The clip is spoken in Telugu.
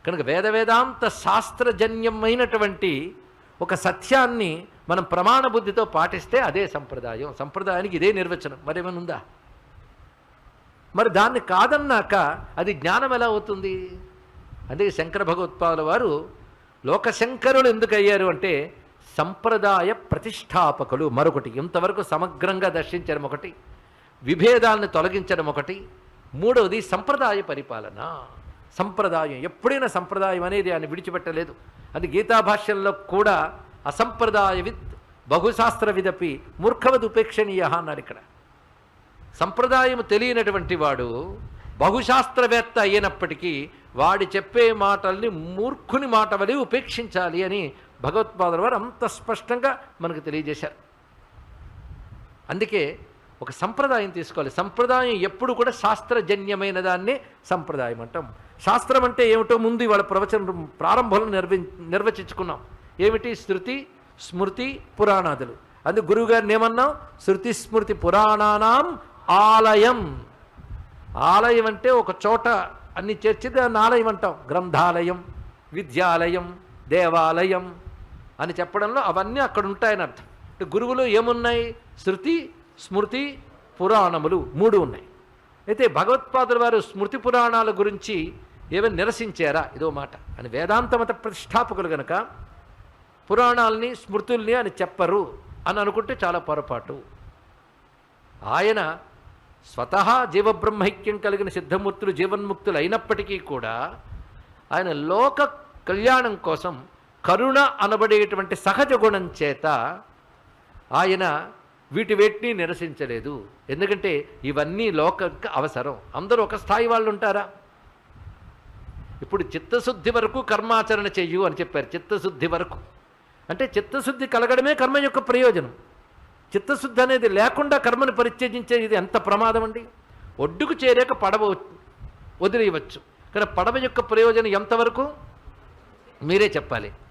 కనుక వేదాంత శాస్త్రజన్యమైనటువంటి ఒక సత్యాన్ని మనం ప్రమాణ బుద్ధితో పాటిస్తే అదే సంప్రదాయం. సంప్రదాయానికి ఇదే నిర్వచనం, మరేమైనా ఉందా? మరి దాన్ని కాదన్నాక అది జ్ఞానం ఎలా అవుతుంది? అందుకే శంకర భగవత్పాదుల వారు లోకశంకరులు ఎందుకు అయ్యారు అంటే సంప్రదాయ ప్రతిష్టాపకులు. మరొకటి ఇంతవరకు సమగ్రంగా దర్శించడం ఒకటి, విభేదాలను తొలగించడం ఒకటి, మూడవది సంప్రదాయ పరిపాలన. సంప్రదాయం ఎప్పుడైనా సంప్రదాయం అనేది ఆయన విడిచిపెట్టలేదు. అది గీతాభాష్యంలో కూడా అసంప్రదాయవిత్ బహుశాస్త్రవిదపి మూర్ఖవద్ ఉపేక్షణీయ అన్నాడు. ఇక్కడ సంప్రదాయం తెలియనటువంటి వాడు బహుశాస్త్రవేత్త అయినప్పటికీ వాడి చెప్పే మాటల్ని మూర్ఖుని మాట వలె ఉపేక్షించాలి అని భగవత్పాదుల వారు అంత స్పష్టంగా మనకు తెలియజేశారు. అందుకే ఒక సంప్రదాయం తీసుకోవాలి. సంప్రదాయం ఎప్పుడు కూడా శాస్త్రజన్యమైన దాన్నే సంప్రదాయం అంటాం. శాస్త్రం అంటే ఏమిటో ముందు ఇవాళ ప్రవచనం ప్రారంభంలో నిర్వచించుకున్నాం. ఏమిటి? శృతి, స్మృతి, పురాణాదులు. అందుకు గురువుగారిని ఏమన్నాం? శృతి స్మృతి పురాణానాం ఆలయం. ఆలయం అంటే ఒక చోట అన్ని చేర్చి దాన్ని ఆలయం అంటాం. గ్రంథాలయం, విద్యాలయం, దేవాలయం అని చెప్పడంలో అవన్నీ అక్కడ ఉంటాయని అర్థం. అంటే గురువులు ఏమున్నాయి? శృతి, స్మృతి, పురాణములు మూడు ఉన్నాయి. అయితే భగవత్పాదుల వారు స్మృతి పురాణాల గురించి ఏమైనా నిరసించారా? ఇదో మాట. అని వేదాంత మత ప్రతిష్టాపకులు కనుక పురాణాలని స్మృతుల్ని అని చెప్పరు అని అనుకుంటే చాలా పొరపాటు. ఆయన స్వతహా జీవబ్రహ్మైక్యం కలిగిన సిద్ధమూర్తులు జీవన్ముక్తులు అయినప్పటికీ కూడా ఆయన లోక కళ్యాణం కోసం కరుణ అనబడేటువంటి సహజ గుణం చేత ఆయన వీటిని నిరసించలేదు. ఎందుకంటే ఇవన్నీ లోకంకి అవసరం. అందరూ ఒక స్థాయి వాళ్ళు ఉంటారా? ఇప్పుడు చిత్తశుద్ధి వరకు కర్మాచరణ చెయ్యు అని చెప్పారు. చిత్తశుద్ధి వరకు అంటే చిత్తశుద్ధి కలగడమే కర్మ యొక్క ప్రయోజనం. చిత్తశుద్ధి అనేది లేకుండా కర్మను పరిత్యజించేది ఇది ఎంత ప్రమాదం అండి. ఒడ్డుకు చేరాక పడవ వదిలేయవచ్చు, కానీ పడవ యొక్క ప్రయోజనం ఎంతవరకు మీరే చెప్పాలి.